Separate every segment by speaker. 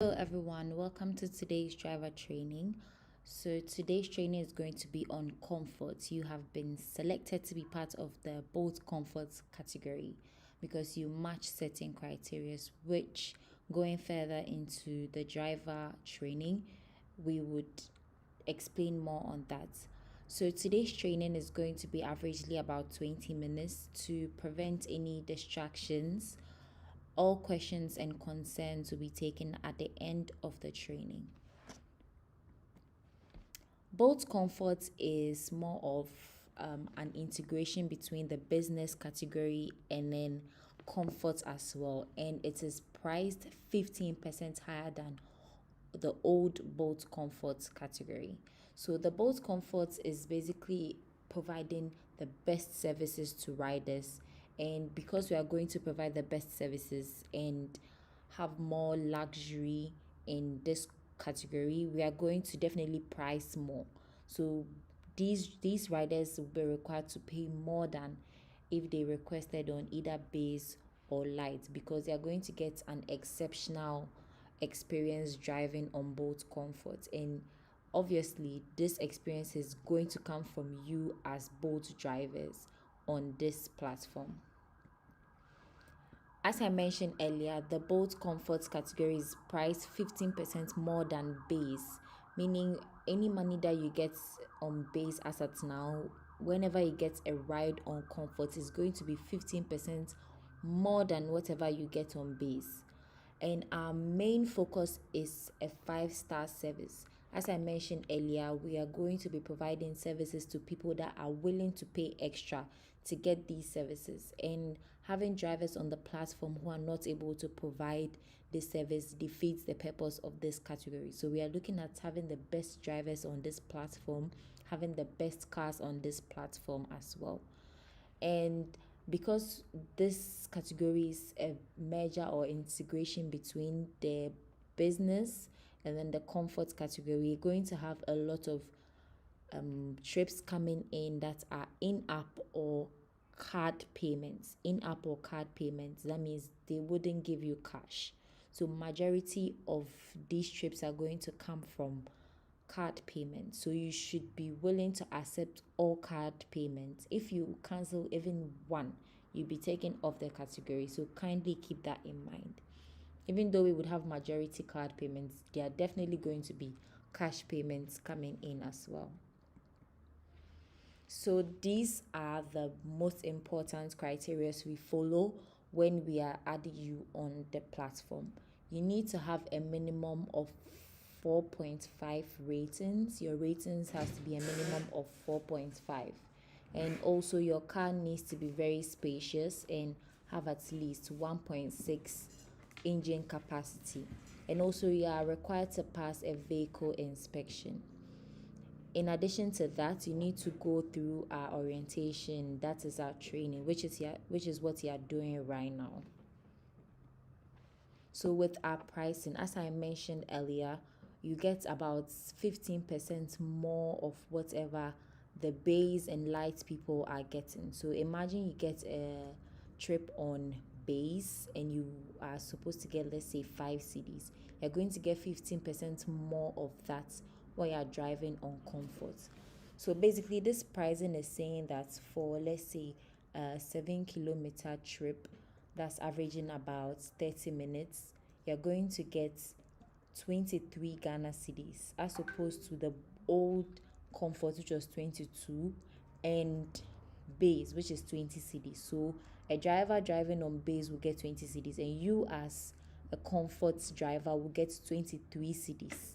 Speaker 1: Hello everyone, welcome to today's driver training. So today's training is going to be on comfort. You have been selected to be part of the boat comfort category because you match certain criteria, which going further into the driver training, we would explain more on that. So today's training is going to be averagely about 20 minutes to prevent any distractions. All questions and concerns will be taken at the end of the training. Both Comfort is more of an integration between the business category and then comfort as well, and it is priced 15% higher than the old Bolt Comfort category. So the Bolt Comfort is basically providing the best services to riders, and because we are going to provide the best services and have more luxury in this category, we are going to definitely price more. So these riders will be required to pay more than if they requested on either base or light, because they are going to get an exceptional experience driving on both comfort, and obviously this experience is going to come from you as both drivers on this platform. As I mentioned earlier, the boat comfort category is priced 15% more than base, meaning any money that you get on base as at now, whenever you get a ride on comfort, is going to be 15% more than whatever you get on base. And our main focus is a 5-star service. As I mentioned earlier, we are going to be providing services to people that are willing to pay extra to get these services, and having drivers on the platform who are not able to provide this service defeats the purpose of this category. So we are looking at having the best drivers on this platform, having the best cars on this platform as well. And because this category is a merger or integration between the business and then the comfort category, we're going to have a lot of trips coming in that are in-app or card payments. In-app or card payments, that means they wouldn't give you cash. So majority of these trips are going to come from card payments. So you should be willing to accept all card payments. If you cancel even one, you'll be taken off the category. So kindly keep that in mind. Even though we would have majority card payments, there are definitely going to be cash payments coming in as well. So these are the most important criteria we follow when we are adding you on the platform. You need to have a minimum of 4.5 ratings. Your ratings has to be a minimum of 4.5. And also your car needs to be very spacious and have at least 1.6 engine capacity. And also you are required to pass a vehicle inspection. In addition to that, you need to go through our orientation. That is our training, which is what you are doing right now. So with our pricing, as I mentioned earlier, you get about 15% more of whatever the base and light people are getting. So imagine you get a trip on base and you are supposed to get, let's say, 5 CDs. You're going to get 15% more of that while you're driving on comfort. So basically this pricing is saying that for, let's say, a 7-kilometer trip that's averaging about 30 minutes, you're going to get 23 Ghana cedis as opposed to the old comfort, which was 22, and base, which is 20 cedis. So a driver driving on base will get 20 cedis, and you as a comfort driver will get 23 cedis.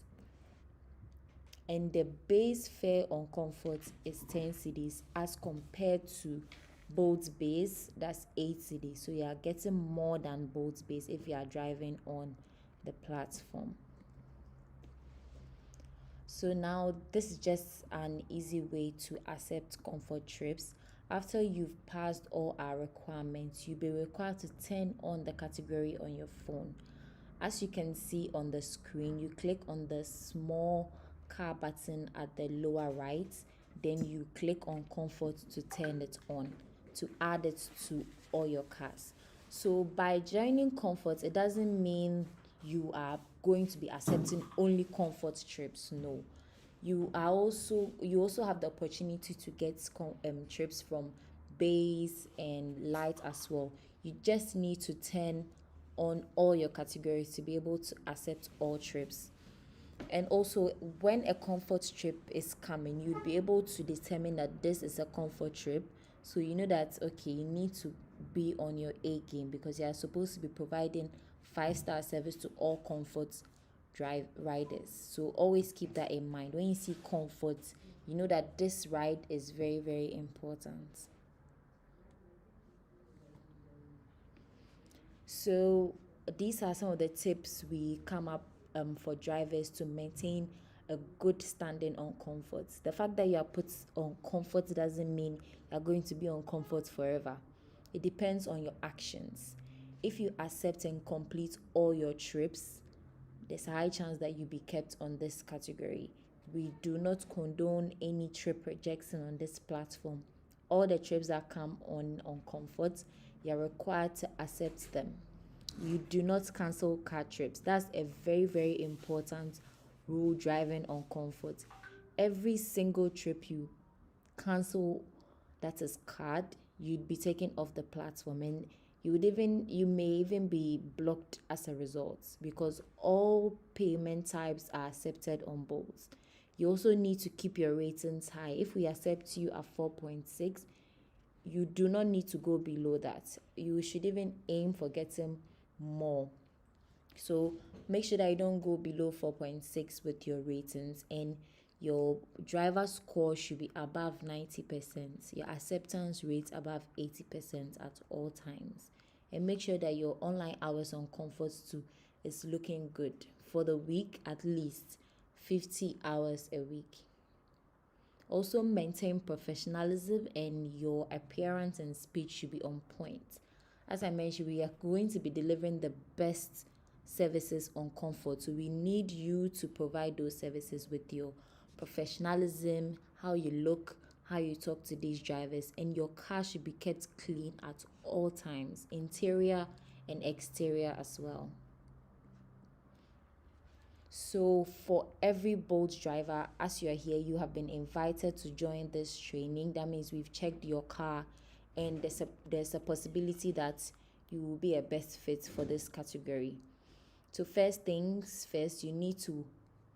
Speaker 1: And the base fare on comfort is 10 cedis as compared to Bolt's base, that's 8 cedis. So you are getting more than Bolt's base if you are driving on the platform. So now this is just an easy way to accept comfort trips. After you've passed all our requirements, you'll be required to turn on the category on your phone. As you can see on the screen, you click on the small car button at the lower right, then you click on comfort to turn it on, to add it to all your cars. So by joining comfort, it doesn't mean you are going to be accepting only comfort trips. No, you also have the opportunity to get trips from base and light as well. You just need to turn on all your categories to be able to accept all trips. And also, when a comfort trip is coming, you'd be able to determine that this is a comfort trip. So you know that, okay, you need to be on your A game because you are supposed to be providing 5-star service to all comfort drive riders. So always keep that in mind. When you see comfort, you know that this ride is very, very important. So these are some of the tips we come up for drivers to maintain a good standing on comfort. The fact that you are put on comfort doesn't mean you're going to be on comfort forever. It depends on your actions. If you accept and complete all your trips, there's a high chance that you'll be kept on this category. We do not condone any trip rejection on this platform. All the trips that come on comfort, you're required to accept them. You do not cancel car trips. That's a very, very important rule driving on comfort. Every single trip you cancel that is card, you'd be taken off the platform, and you may even be blocked as a result because all payment types are accepted on both. You also need to keep your ratings high. If we accept you at 4.6, you do not need to go below that. You should even aim for getting more. So make sure that you don't go below 4.6 with your ratings, and your driver score should be above 90%. Your acceptance rate above 80% at all times. And make sure that your online hours on comfort too is looking good. For the week, at least 50 hours a week. Also, maintain professionalism, and your appearance and speech should be on point. As I mentioned, we are going to be delivering the best services on comfort. So we need you to provide those services with your professionalism, how you look, how you talk to these drivers, and your car should be kept clean at all times, interior and exterior as well. So, for every Bolt driver, as you are here, you have been invited to join this training. That means we've checked your car, and there's a possibility that you will be a best fit for this category. So, first things first, you need to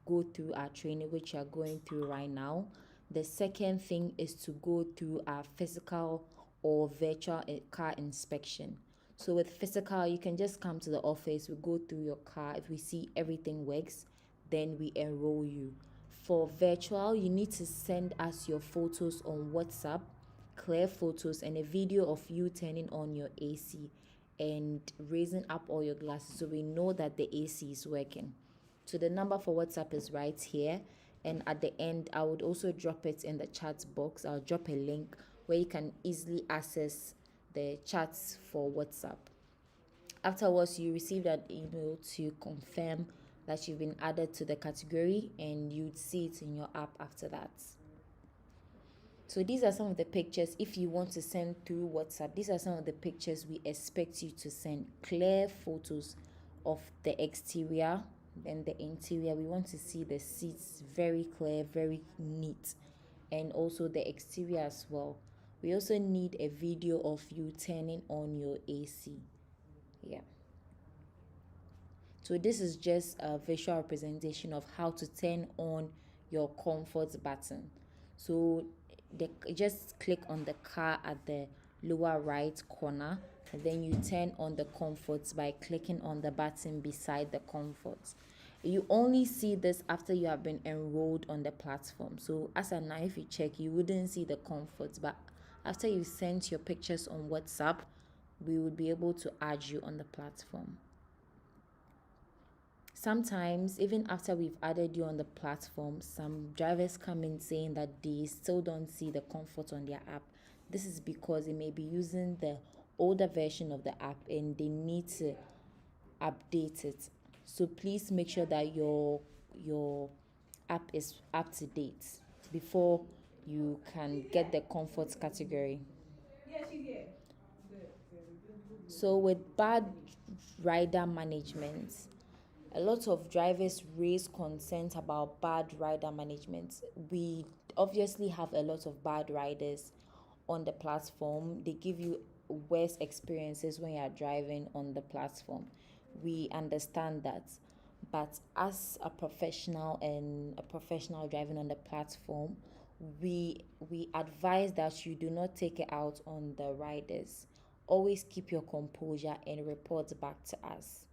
Speaker 1: go through our training, which you are going through right now. The second thing is to go through our physical or virtual car inspection. So with physical, you can just come to the office, we go through your car. If we see everything works, then we enroll you. For virtual, you need to send us your photos on WhatsApp, clear photos, and a video of you turning on your AC and raising up all your glasses so we know that the AC is working. So the number for WhatsApp is right here. And at the end, I would also drop it in the chat box. I'll drop a link where you can easily access the chats for WhatsApp. Afterwards, you receive that email to confirm that you've been added to the category, and you'd see it in your app after that. So these are some of the pictures. If you want to send through WhatsApp, these are some of the pictures we expect you to send. Clear photos of the exterior, then the interior. We want to see the seats very clear, very neat, and also the exterior as well. We also need a video of you turning on your AC. Yeah. So this is just a visual representation of how to turn on your comfort button. So just click on the car at the lower right corner, and then you turn on the comforts by clicking on the button beside the comforts. You only see this after you have been enrolled on the platform. So as a now, if you check, you wouldn't see the comforts, but after you sent your pictures on WhatsApp, we would be able to add you on the platform. Sometimes, even after we've added you on the platform, some drivers come in saying that they still don't see the comfort on their app. This is because they may be using the older version of the app and they need to update it. So please make sure that your app is up to date before you can get the comfort category. So with bad rider management, A lot of drivers raise concerns about bad rider management. We obviously have a lot of bad riders on the platform. They give you worse experiences when you are driving on the platform. We understand that. But as a professional and a professional driving on the platform, we advise that you do not take it out on the riders. Always keep your composure and report back to us.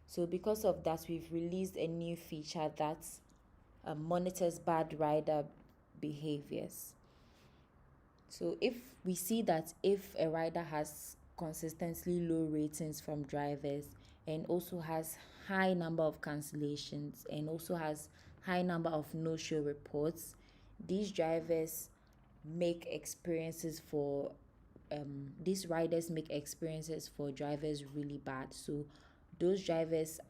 Speaker 1: So because of that, we've released a new feature that monitors bad rider behaviors. So if we see that if a rider has consistently low ratings from drivers and also has high number of cancellations and also has high number of no-show reports, these drivers make experiences for these riders make experiences for drivers really bad. So those riders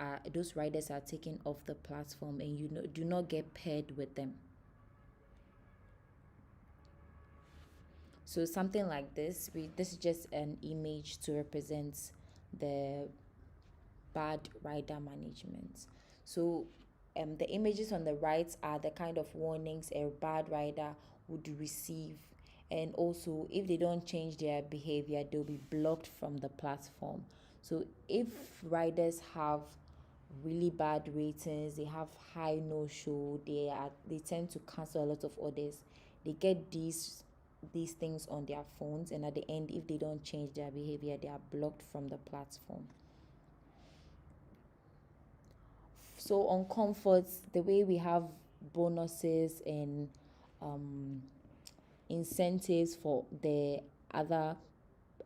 Speaker 1: are taken off the platform and do not get paired with them. So something like this is just an image to represent the bad rider management. So the images on the right are the kind of warnings a bad rider would receive, and also if they don't change their behavior, they'll be blocked from the platform. So if riders have really bad ratings, they have high no show, they tend to cancel a lot of orders, they get these things on their phones, and at the end, if they don't change their behavior, they are blocked from the platform. So on comforts, the way we have bonuses and incentives for the other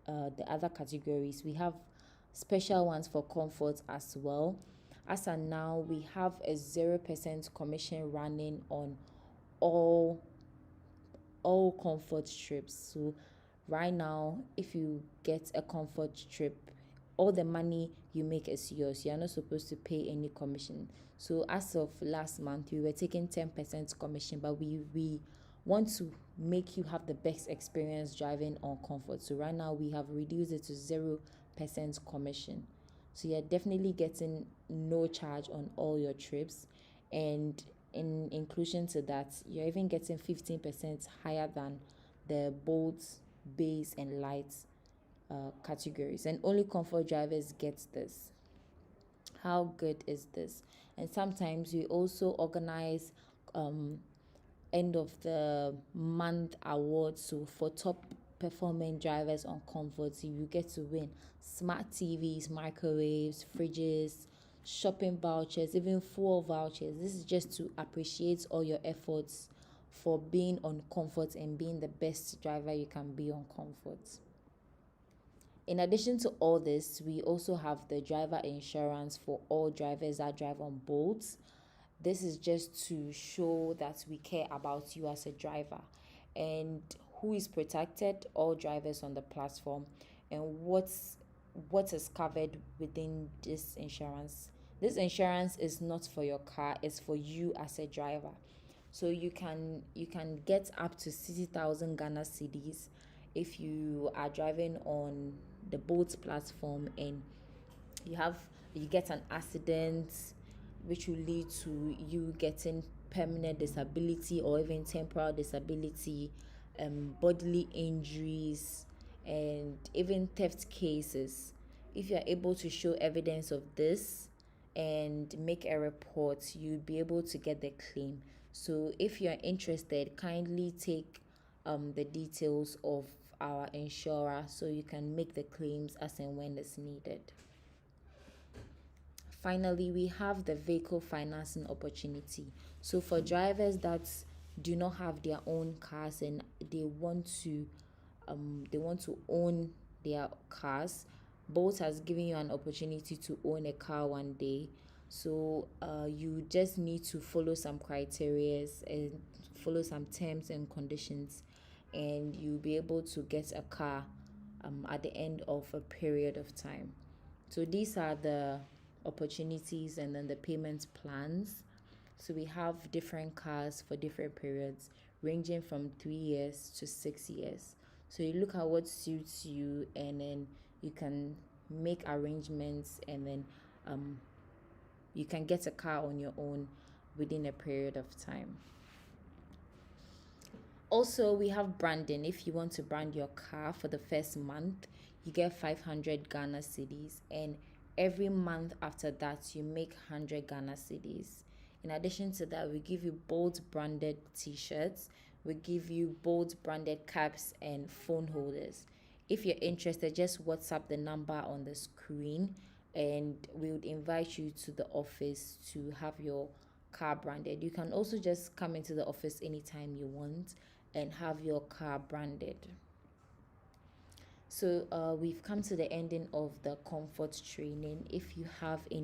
Speaker 1: categories, we have special ones for comfort as well. As of now, we have a 0% commission running on all comfort trips. So right now, if you get a comfort trip, all the money you make is yours. You are not supposed to pay any commission. So as of last month, we were taking 10% commission, but we want to make you have the best experience driving on comfort. So right now we have reduced it to 0% commission. So you're definitely getting no charge on all your trips, and in inclusion to that, you're even getting 15% higher than the bold, base, and light categories, and only comfort drivers get this. How good is this? And sometimes we also organize um, end of the month awards. So for top performing drivers on comfort, you get to win smart TVs, microwaves, fridges, shopping vouchers, even fuel vouchers. This is just to appreciate all your efforts for being on comfort and being the best driver you can be on comfort. In addition to all this, we also have the driver insurance for all drivers that drive on boats. This is just to show that we care about you as a driver. And who is protected? All drivers on the platform. And what is covered within this insurance? This insurance is not for your car, it's for you as a driver. So you can get up to 60,000 Ghana cedis if you are driving on the boat platform and you have you get an accident which will lead to you getting permanent disability or even temporal disability, bodily injuries, and even theft cases. If you are able to show evidence of this and make a report, you'll be able to get the claim. So if you're interested, kindly take the details of our insurer so you can make the claims as and when it's needed. Finally, we have the vehicle financing opportunity. So for drivers that do not have their own cars and they want to own their cars, Bolt has given you an opportunity to own a car one day. So you just need to follow some criteria and follow some terms and conditions, and you'll be able to get a car at the end of a period of time. So these are the opportunities and then the payment plans. So we have different cars for different periods, ranging from 3 years to 6 years. So you look at what suits you, and then you can make arrangements, and then you can get a car on your own within a period of time. Also, we have branding. If you want to brand your car for the first month, you get 500 Ghana cedis, and every month after that, you make 100 Ghana cedis. In addition to that, we give you bold branded t shirts, we give you bold branded caps and phone holders. If you're interested, just WhatsApp the number on the screen, and we would invite you to the office to have your car branded. You can also just come into the office anytime you want and have your car branded. So we've come to the ending of the comfort training. If you have any